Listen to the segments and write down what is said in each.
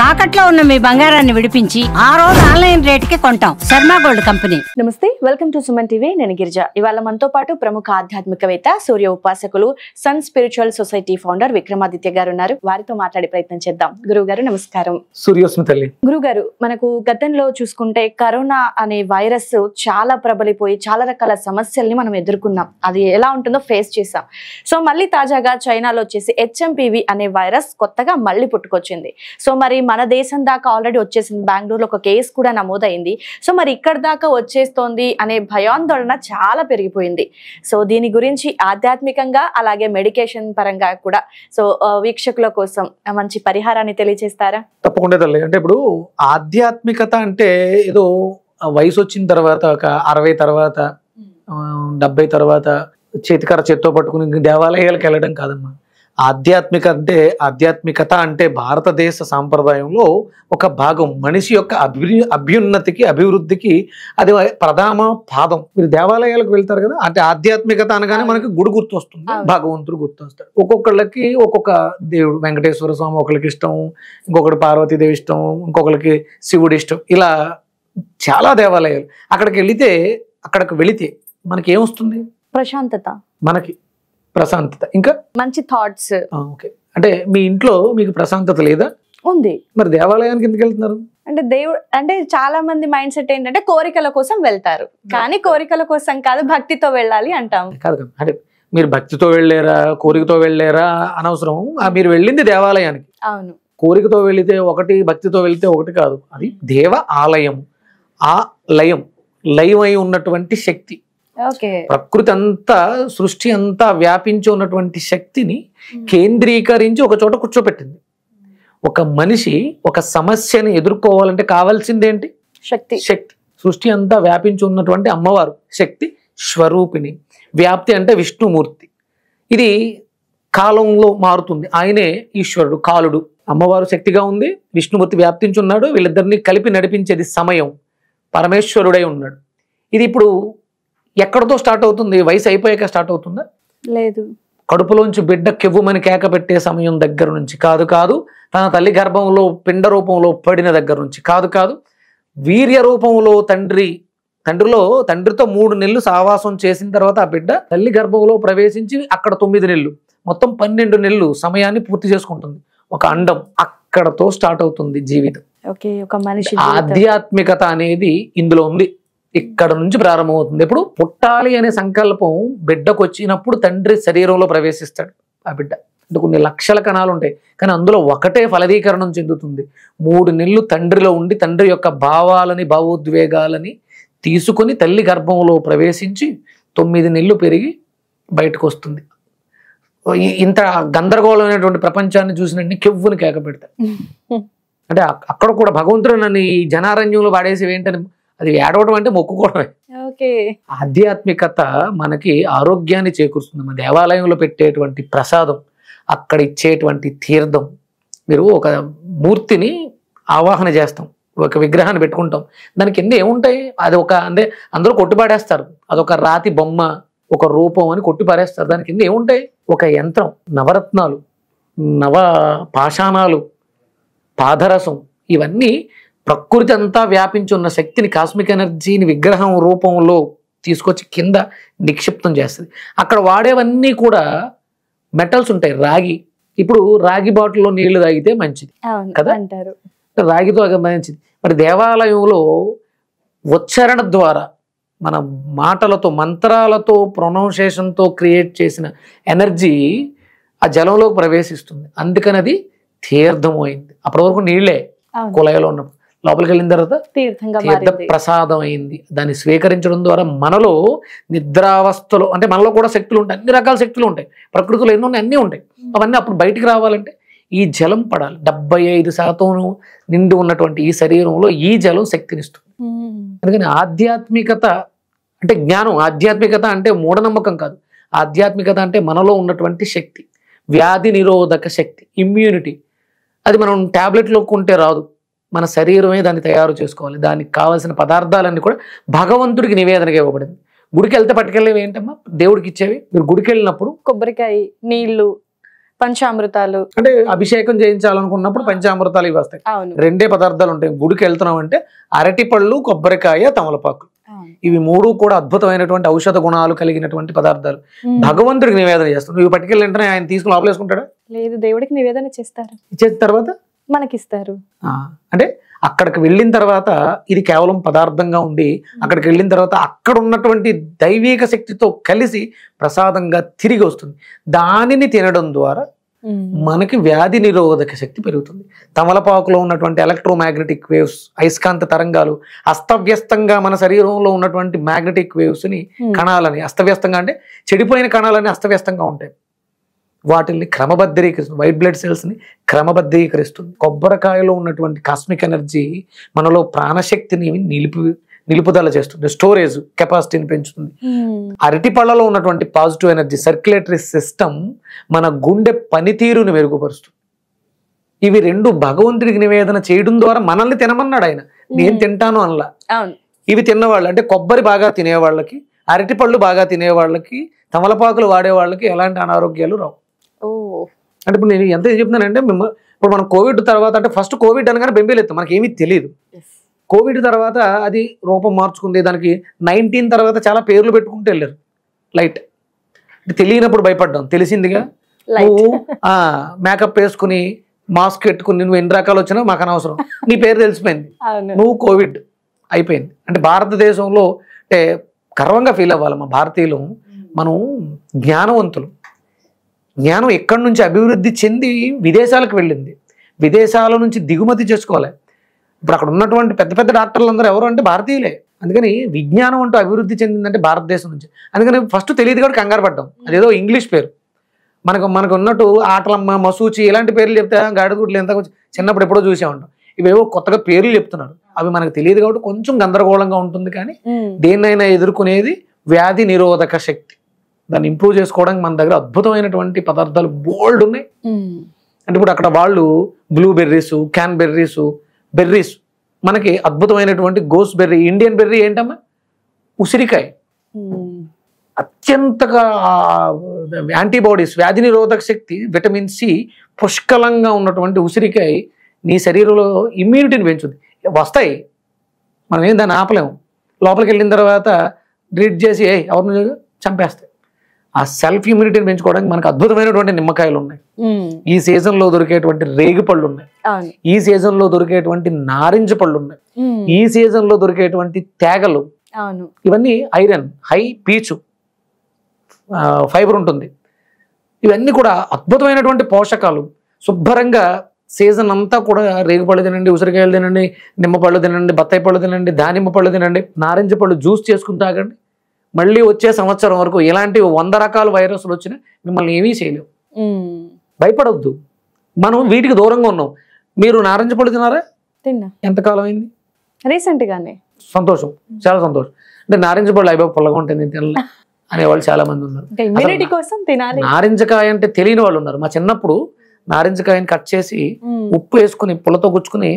తాకట్లో ఉన్న మీ బంగారాన్ని విడిపించి ఆ రోజు ఆన్లైన్ రేటుకి కొంటాం. Sharma gold company. నమస్తే, వెల్కమ్ టు సుమన్ టీవీ. నేను గిరిజ. ఇవాళ మనతో పాటు ప్రముఖ ఆధ్యాత్మికవేత్త, సూర్య ఉపాసకులు, sun spiritual society founder Vikramaditya గారు ఉన్నారు. వారితో మాట్లాడే ప్రయత్నం చేద్దాం. గురువు గారు నమస్కారం. సూర్యోస్మి తల్లి. గురువు గారు, మనకు గతంలో చూసుకుంటే కరోనా అనే వైరస్ చాలా ప్రబలిపోయి చాలా రకాల సమస్యల్ని మనం ఎదుర్కొన్నాం. అది ఎలా ఉంటుందో ఫేస్ చేసాం. సో మళ్ళీ తాజాగా చైనాలో వచ్చేసి HMPV అనే వైరస్ కొత్తగా మళ్ళీ పుట్టుకొచ్చింది. సో మరి మన దేశం దాకా ఆల్రెడీ వచ్చేసింది. బెంగళూరులో ఒక కేసు కూడా నమోదైంది. సో మరి ఇక్కడ దాకా వచ్చేస్తోంది అనే భయాందోళన చాలా పెరిగిపోయింది. సో దీని గురించి ఆధ్యాత్మికంగా అలాగే మెడికేషన్ పరంగా కూడా సో వీక్షకుల కోసం మంచి పరిహారాన్ని తెలియజేస్తారా? తప్పకుండా తల్లి. అంటే ఇప్పుడు ఆధ్యాత్మికత అంటే ఏదో వయసు వచ్చిన తర్వాత, ఒక 60 తర్వాత 70 తర్వాత చేతికర చేత్తో పట్టుకుని దేవాలయాలకు వెళ్ళడం కాదమ్మా. ఆధ్యాత్మికత అంటే భారతదేశ సాంప్రదాయంలో ఒక భాగం. మనిషి యొక్క అభ్యున్నతికి, అభివృద్ధికి అది ప్రధాన పాదం. మీరు దేవాలయాలకు వెళ్తారు కదా, అంటే ఆధ్యాత్మికత అనగానే మనకి గుడి గుర్తొస్తుంది, భగవంతుడు గుర్తొస్తాడు. ఒక్కొక్కళ్ళకి ఒక్కొక్క దేవుడు. వెంకటేశ్వర స్వామి ఒకరికి ఇష్టం, ఇంకొకటి పార్వతీదేవి ఇష్టం, ఇంకొకరికి శివుడు ఇష్టం. ఇలా చాలా దేవాలయాలు. అక్కడికి వెళితే మనకి ఏమొస్తుంది? ప్రశాంతత. మనకి ప్రశాంతత, ఇంకా మంచి థాట్స్. ఓకే, అంటే మీ ఇంట్లో మీకు ప్రశాంతత లేదా? ఉంది. మరి దేవాలయానికి ఎందుకు వెళ్తున్నారు? అంటే దేవుడు అంటే చాలా మంది మైండ్ సెట్ ఏంటంటే కోరికల కోసం వెళ్తారు, కానీ కోరికల కోసం కాదు, భక్తితో వెళ్ళాలి అంటాం. కాదు, అంటే మీరు భక్తితో వెళ్ళారా, కోరికతో వెళ్ళారా అనవసరం. మీరు వెళ్ళింది దేవాలయానికి. అవును. కోరికతో వెళితే ఒకటి, భక్తితో వెళితే ఒకటి కాదు. అది దేవ ఆలయం. ఆ లయం అయి ఉన్నటువంటి శక్తి, ప్రకృతి అంతా, సృష్టి అంతా వ్యాపించి ఉన్నటువంటి శక్తిని కేంద్రీకరించి ఒక చోట కూర్చోపెట్టింది. ఒక మనిషి ఒక సమస్యని ఎదుర్కోవాలంటే కావాల్సిందేంటి? శక్తి. సృష్టి అంతా వ్యాపించి ఉన్నటువంటి అమ్మవారు శక్తి స్వరూపిణి. వ్యాప్తి అంటే విష్ణుమూర్తి. ఇది కాలంలో మారుతుంది. ఆయనే ఈశ్వరుడు, కాలుడు. అమ్మవారు శక్తిగా ఉంది, విష్ణుమూర్తి వ్యాప్తించి ఉన్నాడు. వీళ్ళిద్దరిని కలిపి నడిపించేది సమయం. పరమేశ్వరుడై ఉన్నాడు. ఇది ఇప్పుడు ఎక్కడితో స్టార్ట్ అవుతుంది? వయసు అయిపోయాక స్టార్ట్ అవుతుందా? లేదు. కడుపులోంచి బిడ్డ కెవ్వుమని కేక పెట్టే సమయం దగ్గర నుంచి కాదు. తన తల్లి గర్భంలో పిండ రూపంలో పడిన దగ్గర నుంచి కాదు. వీర్య రూపంలో తండ్రితో 3 నెలలు సావాసం చేసిన తర్వాత ఆ బిడ్డ తల్లి గర్భంలో ప్రవేశించి అక్కడ 9 నెలలు, మొత్తం 12 నెలలు సమయాన్ని పూర్తి చేసుకుంటుంది ఒక అండం. అక్కడతో స్టార్ట్ అవుతుంది జీవితం. ఒక మనిషి ఆధ్యాత్మికత అనేది ఇందులో ఉంది. ఇక్కడ నుంచి ప్రారంభమవుతుంది. ఎప్పుడు పుట్టాలి అనే సంకల్పం బిడ్డకు వచ్చినప్పుడు తండ్రి శరీరంలో ప్రవేశిస్తాడు. ఆ బిడ్డ అంటే కొన్ని లక్షల కణాలు ఉంటాయి, కానీ అందులో ఒకటే ఫలదీకరణం చెందుతుంది. 3 నెలలు తండ్రిలో ఉండి తండ్రి యొక్క భావోద్వేగాలని తీసుకొని తల్లి గర్భంలో ప్రవేశించి 9 నెలలు పెరిగి బయటకు వస్తుంది. ఇంత గందరగోళమైనటువంటి ప్రపంచాన్ని చూసినట్టు కెవ్వుని కేక పెడతాడు. అంటే అక్కడ కూడా భగవంతుడు నన్ను ఈ జనారణ్యంలో పాడేసి ఏంటని అది ఏడవడం అంటే మొక్కుకోవడమే. ఆధ్యాత్మికత మనకి ఆరోగ్యాన్ని చేకూరుస్తుంది. మన దేవాలయంలో పెట్టేటువంటి ప్రసాదం, అక్కడ ఇచ్చేటువంటి తీర్థం. మీరు ఒక మూర్తిని ఆవాహన చేస్తాం, ఒక విగ్రహాన్ని పెట్టుకుంటాం, దానికి ఎన్ని ఏముంటాయి? అది అంటే అందరూ కొట్టిపాడేస్తారు. అదొక రాతి బొమ్మ, ఒక రూపం అని కొట్టిపారేస్తారు. దానికి ఎన్ని ఏముంటాయి? ఒక యంత్రం, నవరత్నాలు, నవ పాషాణాలు, పాదరసం. ఇవన్నీ ప్రకృతి అంతా వ్యాపించి ఉన్న శక్తిని, కాస్మిక్ ఎనర్జీని విగ్రహం రూపంలో తీసుకొచ్చి కింద నిక్షిప్తం చేస్తుంది. అక్కడ వాడేవన్నీ కూడా మెటల్స్ ఉంటాయి. రాగి. ఇప్పుడు రాగి బాటిల్లో నీళ్లు తాగితే మంచిది కదా అంటారు, రాగితో మంచిది. మరి దేవాలయంలో ఉచ్చారణ ద్వారా, మన మాటలతో, మంత్రాలతో, ప్రొనౌన్సియేషన్తో క్రియేట్ చేసిన ఎనర్జీ ఆ జలంలోకి ప్రవేశిస్తుంది. అందుకని అది తీర్థం అయింది. అప్పటి వరకు నీళ్లే కుళాయిలో ఉన్నప్పుడు, లోపలికి వెళ్ళిన తర్వాత తీర్థ ప్రసాదం అయింది. దాన్ని స్వీకరించడం ద్వారా మనలో నిద్రావస్థలో, అంటే మనలో కూడా శక్తులు ఉంటాయి, అన్ని రకాల శక్తులు ఉంటాయి. ప్రకృతిలో ఎన్నో అన్నీ ఉంటాయి. అవన్నీ అప్పుడు బయటికి రావాలంటే ఈ జలం పడాలి. 75% నిండి ఉన్నటువంటి ఈ శరీరంలో ఈ జలం శక్తినిస్తుంది. అందుకని ఆధ్యాత్మికత అంటే జ్ఞానం. ఆధ్యాత్మికత అంటే మూఢనమ్మకం కాదు. ఆధ్యాత్మికత అంటే మనలో ఉన్నటువంటి శక్తి, వ్యాధి నిరోధక శక్తి, ఇమ్యూనిటీ. అది మనం ట్యాబ్లెట్లో కొంటే రాదు, మన శరీరమే దాన్ని తయారు చేసుకోవాలి. దానికి కావాల్సిన పదార్థాలన్నీ కూడా భగవంతుడికి నివేదనగా ఇవ్వబడింది. గుడికి వెళ్తే పట్టుకెళ్ళేవి ఏంటమ్మా? దేవుడికి ఇచ్చేవి. మీరు గుడికి వెళ్ళినప్పుడు కొబ్బరికాయ, నీళ్లు, పంచామృతాలు. అంటే అభిషేకం చేయించాలనుకున్నప్పుడు పంచామృతాలు ఇవి వస్తాయి. అవును. 2 పదార్థాలు ఉంటాయి. గుడికి వెళ్తున్నాం అంటే అరటిపళ్ళు, కొబ్బరికాయ, తమలపాకు, ఇవి 3 కూడా అద్భుతమైనటువంటి ఔషధ గుణాలు కలిగినటువంటి పదార్థాలు. భగవంతుడికి నివేదన చేస్తాం. ఇవి పట్టుకెళ్ళి వెంటనే ఆయన తీసుకుని లోపలేసుకుంటాడా? లేదు, దేవుడికి నివేదన చేస్తారు, ఇచ్చేసిన తర్వాత మనకిస్తారు. అంటే అక్కడికి వెళ్ళిన తర్వాత ఇది కేవలం పదార్థంగా ఉండి అక్కడికి వెళ్ళిన తర్వాత అక్కడ ఉన్నటువంటి దైవిక శక్తితో కలిసి ప్రసాదంగా తిరిగి వస్తుంది. దానిని తినడం ద్వారా మనకి వ్యాధి నిరోధక శక్తి పెరుగుతుంది. తమలపాకులో ఉన్నటువంటి ఎలక్ట్రోమాగ్నెటిక్ వేవ్స్, అయస్కాంత తరంగాలు అస్తవ్యస్తంగా మన శరీరంలో ఉన్నటువంటి మ్యాగ్నెటిక్ వేవ్స్ ని, కణాలని అస్తవ్యస్తంగా, అంటే చెడిపోయిన కణాలని అస్తవ్యస్తంగా ఉంటాయి, వాటిని క్రమబద్ధీకరిస్తుంది. వైట్ బ్లడ్ సెల్స్ ని క్రమబద్ధీకరిస్తుంది. కొబ్బరికాయలో ఉన్నటువంటి కాస్మిక్ ఎనర్జీ మనలో ప్రాణశక్తిని నిలుపుదల చేస్తుంది, స్టోరేజ్ కెపాసిటీని పెంచుతుంది. అరటి పళ్ళలో ఉన్నటువంటి పాజిటివ్ ఎనర్జీ, సర్క్యులేటరీ సిస్టమ్ మన గుండె పనితీరుని మెరుగుపరుస్తుంది. ఇవి 2 భగవంతుడికి నివేదన చేయడం ద్వారా మనల్ని తినమన్నాడు ఆయన. నేను తింటాను అనలా. ఇవి తిన్నవాళ్ళు అంటే కొబ్బరి బాగా తినేవాళ్ళకి, అరటి పళ్ళు బాగా తినేవాళ్ళకి, తమలపాకులు వాడే వాళ్ళకి ఎలాంటి అనారోగ్యాలు రావు. అంటే ఇప్పుడు నేను ఎంత చెప్తున్నానంటే, ఇప్పుడు మనం కోవిడ్ తర్వాత, అంటే ఫస్ట్ కోవిడ్ అనగానే బెంబేలెత్తాం, మనకి ఏమీ తెలియదు. కోవిడ్ తర్వాత అది రూపం మార్చుకుంది. దానికి 19 తర్వాత చాలా పేర్లు పెట్టుకుంటూ వెళ్ళారు. లైట్ అంటే తెలియనప్పుడు భయపడ్డాం, తెలిసిందిగా నువ్వు మేకప్ వేసుకుని మాస్క్ పెట్టుకుని నువ్వు ఎన్ని రకాలు వచ్చినా మాకు అనవసరం, నీ పేరు తెలిసిపోయింది, నువ్వు కోవిడ్ అయిపోయింది. అంటే భారతదేశంలో అంటే గర్వంగా ఫీల్ అవ్వాలి మా భారతీయులు. మనం జ్ఞానవంతులు. జ్ఞానం ఎక్కడి నుంచి అభివృద్ధి చెంది విదేశాలకు వెళ్ళింది, విదేశాల నుంచి దిగుమతి చేసుకోవాలి. ఇప్పుడు అక్కడ ఉన్నటువంటి పెద్ద పెద్ద డాక్టర్లు అందరూ ఎవరు అంటే భారతీయులే. అందుకని విజ్ఞానం అంటూ అభివృద్ధి చెందిందంటే భారతదేశం నుంచి. అందుకని ఫస్ట్ తెలియదు కాబట్టి కంగారు పడ్డాం, అదేదో ఇంగ్లీష్ పేరు. మనకు ఉన్నట్టు ఆటలమ్మ, మసూచి ఇలాంటి పేర్లు చెప్తే గాడిగుడ్లు ఎంత చిన్నప్పుడు ఎప్పుడో చూసే ఉంటాం. ఇవేవో కొత్తగా పేర్లు చెప్తున్నారు, అవి మనకు తెలియదు కాబట్టి కొంచెం గందరగోళంగా ఉంటుంది. కానీ దేన్నైనా ఎదుర్కొనేది వ్యాధి నిరోధక శక్తి. దాన్ని ఇంప్రూవ్ చేసుకోవడానికి మన దగ్గర అద్భుతమైనటువంటి పదార్థాలు బోల్డ్ ఉన్నాయి. అంటే ఇప్పుడు అక్కడ వాళ్ళు బ్లూబెర్రీస్, క్యాన్బెర్రీస్, బెర్రీస్, మనకి అద్భుతమైనటువంటి గోస్ బెర్రీ, ఇండియన్ బెర్రీ ఏంటమ్మా, ఉసిరికాయ. అత్యంతగా యాంటీబాడీస్, వ్యాధి నిరోధక శక్తి, విటమిన్ సి పుష్కలంగా ఉన్నటువంటి ఉసిరికాయ నీ శరీరంలో ఇమ్యూనిటీని పెంచుద్ది. వస్తాయి, మనం ఏం దాన్ని ఆపలేము. లోపలికి వెళ్ళిన తర్వాత డ్రీట్ చేసి ఎవరిని చంపేస్తాయి. ఆ సెల్ఫ్ ఇమ్యూనిటీని పెంచుకోవడానికి మనకు అద్భుతమైనటువంటి నిమ్మకాయలు ఉన్నాయి. ఈ సీజన్ లో దొరికేటువంటి రేగి పళ్ళు ఉన్నాయి, ఈ సీజన్ లో దొరికేటువంటి నారింజ పళ్ళు ఉన్నాయి, ఈ సీజన్ లో దొరికేటువంటి తేగలు, ఇవన్నీ ఐరన్, హై పీచు, ఫైబర్ ఉంటుంది. ఇవన్నీ కూడా అద్భుతమైనటువంటి పోషకాలు. శుభ్రంగా సీజన్ అంతా కూడా రేగిపళ్ళు తినండి, ఉసిరికాయలు తినండి, నిమ్మపళ్ళు తినండి, బత్తాయి పళ్ళు తినండి, దానిమ్మ పళ్ళు తినండి, నారింజ పళ్ళు జ్యూస్ చేసుకుని తాగండి. మళ్ళీ వచ్చే సంవత్సరం వరకు ఇలాంటి 100 రకాల వైరస్లు వచ్చినా మిమ్మల్ని ఏమీ చేయలేవు. భయపడవద్దు, మనం వీటికి దూరంగా ఉన్నాం. మీరు నారింజ పళ్ళు తిన్నారా? తిన్నా. ఎంతకాలం అయింది? రీసెంట్ గానే. సంతోషం, చాలా సంతోషం. అంటే నారింజ పళ్ళు అయిపోయి పుల్లగా ఉంటుంది, నేను తినలే అనేవాళ్ళు చాలా మంది ఉన్నారు. నారింజకాయ అంటే తెలియని వాళ్ళు ఉన్నారు. మా చిన్నప్పుడు నారింజకాయని కట్ చేసి ఉప్పు వేసుకుని పుల్లతో గుచ్చుకుని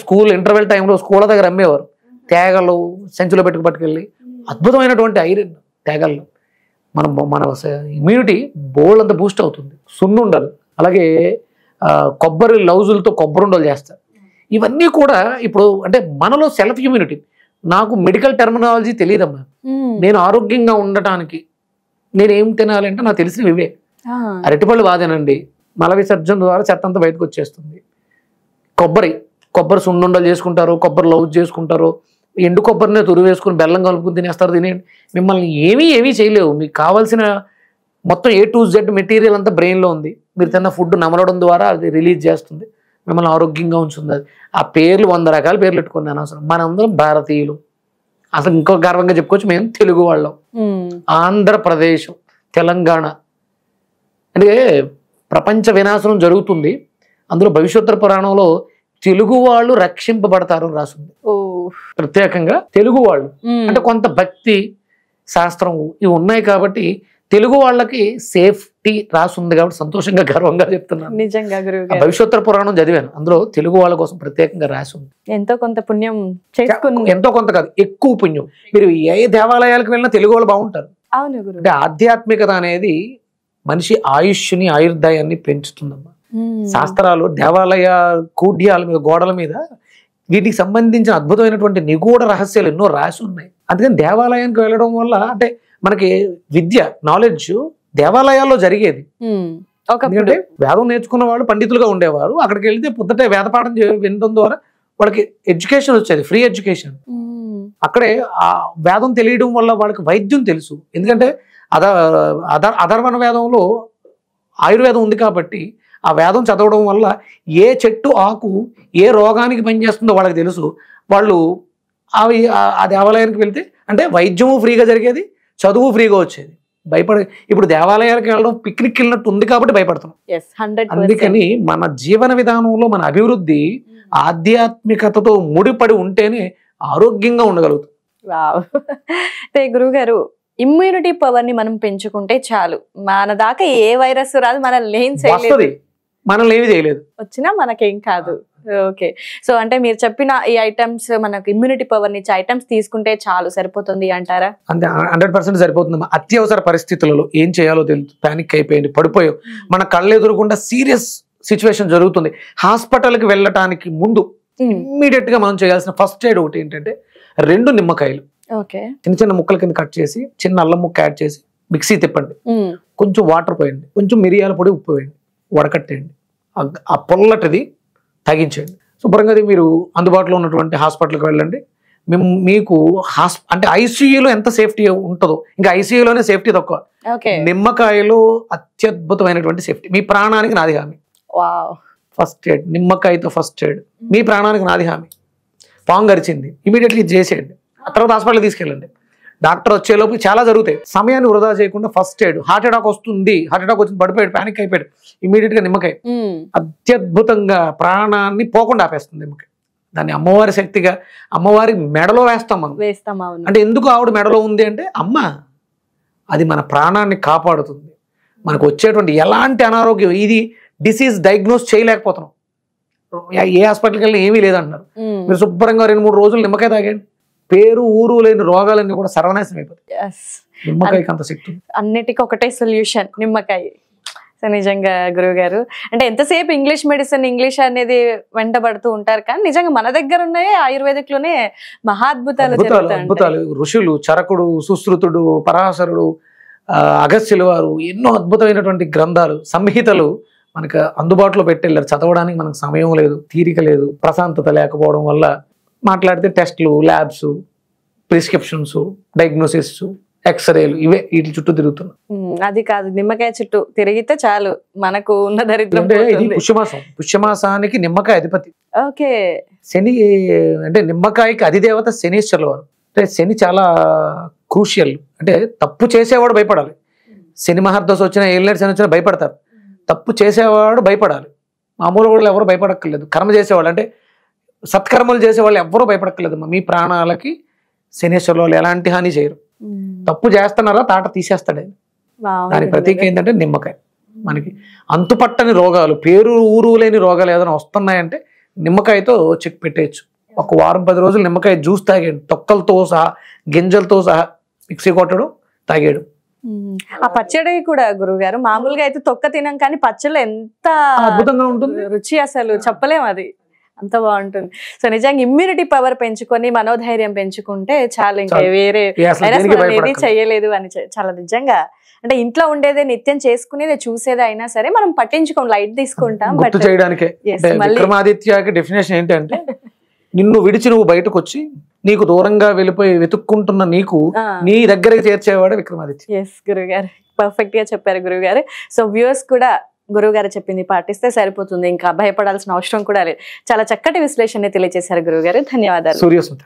స్కూల్ ఇంటర్వెల్ టైంలో స్కూల్ దగ్గర అమ్మేవారు. తేగలు సంచులో పట్టుకెళ్ళి, అద్భుతమైనటువంటి ఐరన్ తేగల్లో. మన ఇమ్యూనిటీ బోల్డ్ అంత బూస్ట్ అవుతుంది. సున్ను ఉండలు, అలాగే కొబ్బరి లౌజులతో కొబ్బరి ఉండలు చేస్తారు. ఇవన్నీ కూడా ఇప్పుడు అంటే మనలో సెల్ఫ్ ఇమ్యూనిటీ. నాకు మెడికల్ టెర్మినాలజీ తెలియదమ్మా. నేను ఆరోగ్యంగా ఉండటానికి నేనేం తినాలంటే నాకు తెలిసినవి ఇవే. అరటిపళ్ళు బాగా తినండి, మల విసర్జన ద్వారా చెత్త అంతా బయటకు వచ్చేస్తుంది. కొబ్బరి సున్నుండలు చేసుకుంటారు, కొబ్బరి లౌజ్ చేసుకుంటారు, ఎండు కొబ్బరినే తురు వేసుకుని బెల్లం కలుపుకుని తినేస్తారు. తినేయండి, మిమ్మల్ని ఏమీ చేయలేవు. మీకు కావాల్సిన మొత్తం A to Z మెటీరియల్ అంతా బ్రెయిన్లో ఉంది. మీరు తిన్న ఫుడ్ నమలడం ద్వారా అది రిలీజ్ చేస్తుంది, మిమ్మల్ని ఆరోగ్యంగా ఉంచుతుంది. అది ఆ పేర్లు 100 రకాల పేర్లు పెట్టుకుని అనవసరం. మనందరం భారతీయులు. అసలు ఇంకో గర్వంగా చెప్పుకోవచ్చు, మేము తెలుగు వాళ్ళం. ఆంధ్రప్రదేశ్, తెలంగాణ అంటే ప్రపంచ వినాశనం జరుగుతుంది, అందులో భవిష్యోత్తర పురాణంలో తెలుగు వాళ్ళు రక్షింపబడతారు అని రాసింది. ప్రత్యేకంగా తెలుగు వాళ్ళు అంటే కొంత భక్తి శాస్త్రం ఇవి ఉన్నాయి కాబట్టి తెలుగు వాళ్ళకి సేఫ్టీ రాసింది కాబట్టి సంతోషంగా గర్వంగా చెప్తున్నాను. నిజంగా భవిష్యోత్తర పురాణం చదివాను, అందులో తెలుగు వాళ్ళ కోసం ప్రత్యేకంగా రాసి ఉంది. ఎంతో కొంత పుణ్యం, ఎంతో కొంత కాదు ఎక్కువ పుణ్యం. మీరు ఏ దేవాలయాలకు వెళ్ళినా తెలుగు వాళ్ళు బాగుంటారు. అంటే ఆధ్యాత్మికత అనేది మనిషి ఆయుష్ని ఆయుర్దాయాన్ని పెంచుతుందమ్మా. శాస్త్రాలు దేవాలయ కూడ్యాల మీద గోడల మీద వీటికి సంబంధించిన అద్భుతమైనటువంటి నిగూఢ రహస్యాలు ఎన్నో రాసి ఉన్నాయి. అందుకని దేవాలయానికి వెళ్ళడం వల్ల అంటే మనకి విద్య నాలెడ్జ్ దేవాలయాల్లో జరిగేది. ఎందుకంటే వేదం నేర్చుకున్న వాళ్ళు పండితులుగా ఉండేవారు. అక్కడికి వెళ్తే పొద్దుటే వేదపాఠం వినడం ద్వారా వాళ్ళకి ఎడ్యుకేషన్ వచ్చేది, ఫ్రీ ఎడ్యుకేషన్. అక్కడే ఆ వేదం తెలియడం వల్ల వాళ్ళకి వైద్యం తెలుసు. ఎందుకంటే అధర్వణ వేదంలో ఆయుర్వేదం ఉంది కాబట్టి ఆ వేదం చదవడం వల్ల ఏ చెట్టు ఆకు ఏ రోగానికి పనిచేస్తుందో వాళ్ళకి తెలుసు. వాళ్ళు అవి ఆ దేవాలయానికి వెళ్తే అంటే వైద్యము ఫ్రీగా జరిగేది, చదువు ఫ్రీగా వచ్చేది. ఇప్పుడు దేవాలయాలకు వెళ్ళడం పిక్నిక్ వెళ్ళినట్టు ఉంది కాబట్టి భయపడుతున్నాం. అందుకని మన జీవన విధానంలో మన అభివృద్ధి ఆధ్యాత్మికతతో ముడిపడి ఉంటేనే ఆరోగ్యంగా ఉండగలుగుతాం. అంటే గురువుగారు, ఇమ్యూనిటీ పవర్ ని మనం పెంచుకుంటే చాలు, మన దాకా ఏ వైరస్ రాదు, మనల్ని ఏం చేయలేదు, మనల్ని ఏమి చేయలేదు, వచ్చినా మనకేం కాదు. ఓకే. సో అంటే మీరు చెప్పిన ఈ ఐటమ్స్ మనకు ఇమ్యూనిటీ పవర్ ని ఐటమ్స్ తీసుకుంటే చాలు, సరిపోతుంది అంటారా? అంటే 100% సరిపోతుంది. అత్యవసర పరిస్థితులలో ఏం చేయాలో తెలుసు, పానిక్ అయిపోయింది, పడిపోయావు, మన కళ్ళు ఎదురుకుండా సీరియస్ సిచ్యువేషన్ జరుగుతుంది, హాస్పిటల్కి వెళ్ళటానికి ముందు ఇమ్మీడియట్ గా మనం చేయాల్సిన ఫస్ట్ ఎయిడ్ ఒకటి ఏంటంటే 2 నిమ్మకాయలు చిన్న చిన్న ముక్కల కింద కట్ చేసి చిన్న అల్లం ముక్క యాడ్ చేసి మిక్సీ తిప్పండి, కొంచెం వాటర్ పోయండి, కొంచెం మిరియాల పొడి ఉప్పు వేయండి, వడకట్టేయండి, ఆ పొల్లటిది తగ్గించండి. శుభ్రంగా మీరు అందుబాటులో ఉన్నటువంటి హాస్పిటల్కి వెళ్ళండి. మీకు అంటే ఐసీయూలో ఎంత సేఫ్టీ ఉంటుందో ఇంకా ఐసీయూలోనే సేఫ్టీ తక్కువ. నిమ్మకాయలో అత్యద్భుతమైనటువంటి సేఫ్టీ, మీ ప్రాణానికి నాది హామీ. ఫస్ట్ ఎయిడ్ నిమ్మకాయతో ఫస్ట్ ఎయిడ్, మీ ప్రాణానికి నాది హామీ. పాము గరిచింది, ఇమీడియట్లీ ఇది చేసేయండి, ఆ తర్వాత హాస్పిటల్కి తీసుకెళ్ళండి. డాక్టర్ వచ్చేలోపు చాలా జరుగుతాయి, సమయాన్ని వృధా చేయకుండా ఫస్ట్ ఎయిడ్. హార్ట్ అటాక్ వస్తుంది, హార్ట్ అటాక్ వచ్చింది, పడిపోయాడు, పానిక్ అయిపోయాడు, ఇమీడియట్ గా నిమ్మకాయ అత్యద్భుతంగా ప్రాణాన్ని పోకుండా ఆపేస్తుంది నిమ్మకాయ. దాన్ని అమ్మవారి శక్తిగా అమ్మవారి మెడలో వేస్తాం మనం. అంటే ఎందుకు ఆవిడ మెడలో ఉంది అంటే అమ్మ అది మన ప్రాణాన్ని కాపాడుతుంది. మనకు వచ్చేటువంటి ఎలాంటి అనారోగ్యం, ఇది డిసీజ్ డయాగ్నోస్ చేయలేకపోతున్నాం, ఏ హాస్పిటల్కి వెళ్ళినా ఏమీ లేదంటున్నారు. మీరు శుభ్రంగా 2-3 రోజులు నిమ్మకాయ తాగండి, పేరు ఊరు లేని రోగాలన్నీ కూడా సర్వనాశనం అయిపోతాయి. నిమ్మకాయకి అంత శక్తి. అన్నిటికీ ఒకటే సొల్యూషన్ నిమ్మకాయ. సో నిజంగా గురువు గారు, అంటే ఎంతసేపు ఇంగ్లీష్ మెడిసిన్ ఇంగ్లీష్ అనేది వెంటబడుతూ ఉంటారు, కానీ నిజంగా మన దగ్గర ఉన్నాయి ఆయుర్వేదిక్ లోనే మహాద్భుతాలు. అద్భుతాలు ఋషులు, చరకుడు, సుశ్రుతుడు, పరాశరుడు, అగస్త్యులు వారు ఎన్నో అద్భుతమైనటువంటి గ్రంథాలు, సంహితలు మనకు అందుబాటులో పెట్టెళ్ళారు. చదవడానికి మనకు సమయం లేదు, తీరిక లేదు, ప్రశాంతత లేకపోవడం వల్ల మాట్లాడితే టెస్ట్లు, ల్యాబ్స్, ప్రిస్క్రిప్షన్స్, డయాగ్నోసిస్, ఎక్స్రేలు, ఇవే వీటి చుట్టూ తిరుగుతున్నాం. అది కాదు, నిమ్మకాయ చుట్టూ తిరిగితే చాలు మనకు ఉన్న దరిద్రం. అంటే ఇది పుష్యమాసం, పుష్యమాసానికి నిమ్మకాయ అధిపతి. ఓకే. శని అంటే నిమ్మకాయకి అధిదేవత శనీశ్వరుల వారు. అంటే శని చాలా క్రూషియల్. అంటే తప్పు చేసేవాడు భయపడాలి. శని మహర్దశ వచ్చినా, ఏలినాటి శని వచ్చినా భయపడతారు. తప్పు చేసేవాడు భయపడాలి. మామూలు వాళ్ళు ఎవరు భయపడక్కర్లేదు. కర్మ చేసేవాళ్ళు అంటే సత్కర్మలు చేసేవాళ్ళు ఎవరూ భయపడక్కర్లేదు. మీ ప్రాణాలకి శనీశ్వరుల వాళ్ళు ఎలాంటి హాని చేయరు. తప్పు చేస్తున్నారా తాట తీసేస్తాడు. దాని ప్రతీక ఏంటంటే నిమ్మకాయ. మనకి అంతుపట్టని రోగాలు, పేరు ఊరు లేని రోగాలు ఏదైనా వస్తున్నాయంటే నిమ్మకాయతో చెక్ పెట్టేయచ్చు. ఒక వారం 10 రోజులు నిమ్మకాయ జ్యూస్ తాగాడు, తొక్కలతో సహా గింజలతో సహా మిక్సీ కొట్టడం, తాగాడు. ఆ పచ్చడి కూడా గురువుగారు మామూలుగా అయితే తొక్క తినం, కానీ పచ్చళ్ళు ఎంత అద్భుతంగా ఉంటుంది, రుచి అసలు చెప్పలేం, అది అంత బాగుంటుంది. సో నిజంగా ఇమ్యూనిటీ పవర్ పెంచుకొని మనోధైర్యం పెంచుకుంటే చాలా, ఇంకా వేరే ఏది చెయ్యలేదు అని చాలా నిజంగా. అంటే ఇంట్లో ఉండేదే నిత్యం చేసుకునేదే చూసేదే అయినా సరే మనం పట్టించుకోం, లైట్ తీసుకుంటాం. గుర్తు చేయడానికే విక్రమాదిత్యకి డెఫినేషన్ ఏంటంటే నిన్ను విడిచి నువ్వు బయటకు వచ్చి నీకు దూరంగా వెళ్ళిపోయి వెతుక్కుంటున్న నీకు నీ దగ్గరికి చేర్చేవాడు విక్రమాదిత్య. ఎస్ గురుగారు, పర్ఫెక్ట్ గా చెప్పారు గురుగారు. సో వ్యూవర్స్ కూడా గురువుగారు చెప్పింది పాటిస్తే సరిపోతుంది, ఇంకా భయపడాల్సిన అవసరం కూడా లేదు. చాలా చక్కటి విశ్లేషణ తెలియజేశారు గురువుగారు. ధన్యవాదాలు. సూర్యస్మృతి.